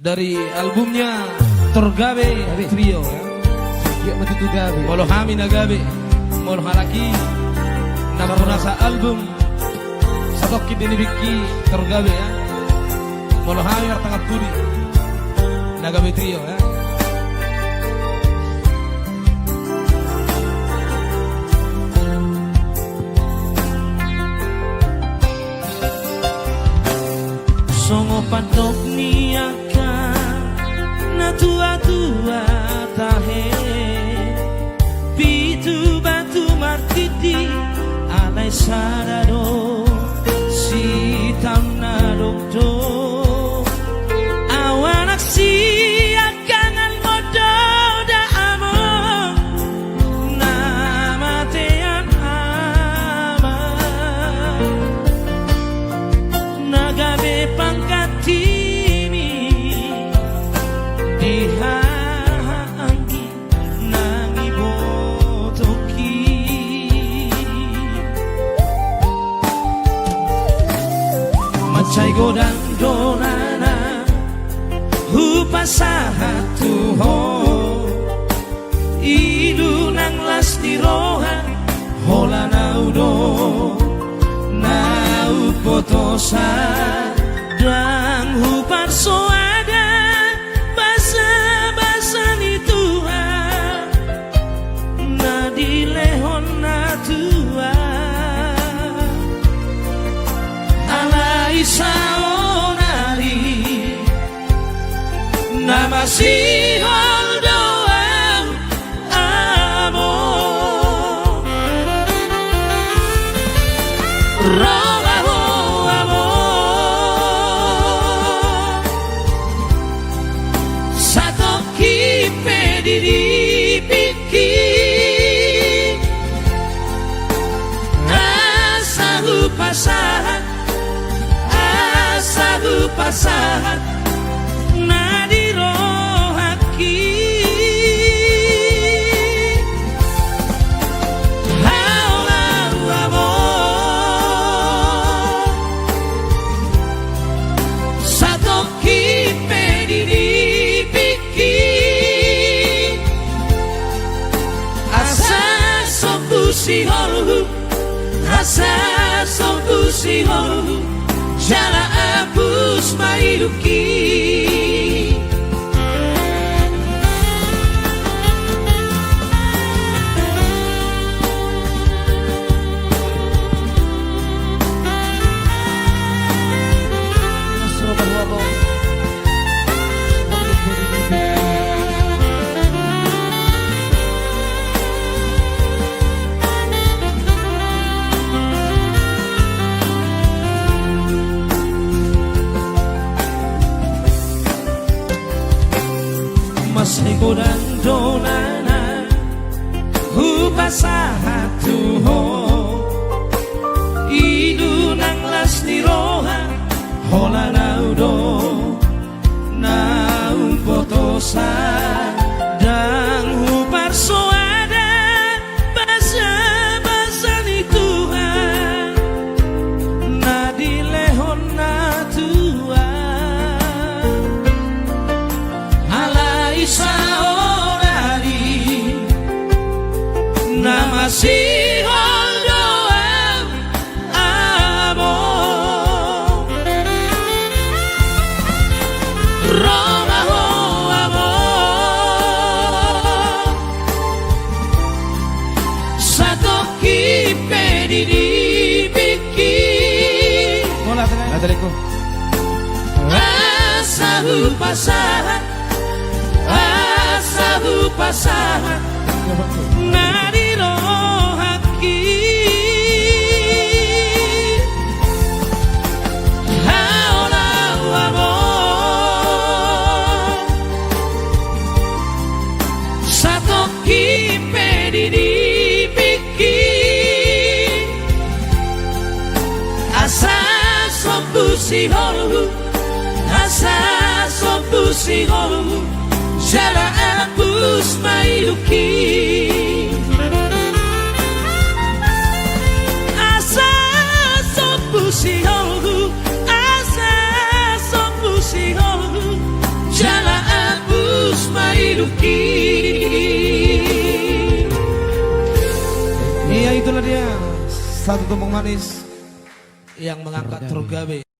Dari albumnya Torgabe Trio ya matitu gabe molo hami na gabe molo halaki na sa album satokki dinibiki Torgabe ya molo hami martangat tuli na gabe trio ya songo patok niaka na tua-tua tahe pitu batu martiti alai sarado si tamna dokto awanak si akangan modo da amo namatean ama nagabe pangkatimi dihanggi nangi botoki macai godang donana hupasahatu ho idu nang las di roha hola naudo nau potosa dan hupar soada basa-basa ni Tuhan na di lehon na tua alai saonari na masih doang amo pasahan na dirohaki haulau amor satoki pedidipiki asa sombusi holu asa sombusi holu jala abus mailuki masih godang donana hupasahatu ho idu nang las di roha hola naudo naun potosa dan hupar soada basa-basa ni Tuhan na di lehon na tua saonari na masih doang amo romaho amo satoki pedidipiki mola tadeko asahu pasahan asahu pasahan na dirohaki haulau amor satoki pedidipiki asa sombusi holu asa sombusi holu jala abus mailuki asa sombusi holu asa duki. Iya itulah dia, satu tumpeng manis yang mengangkat Truk Gabe.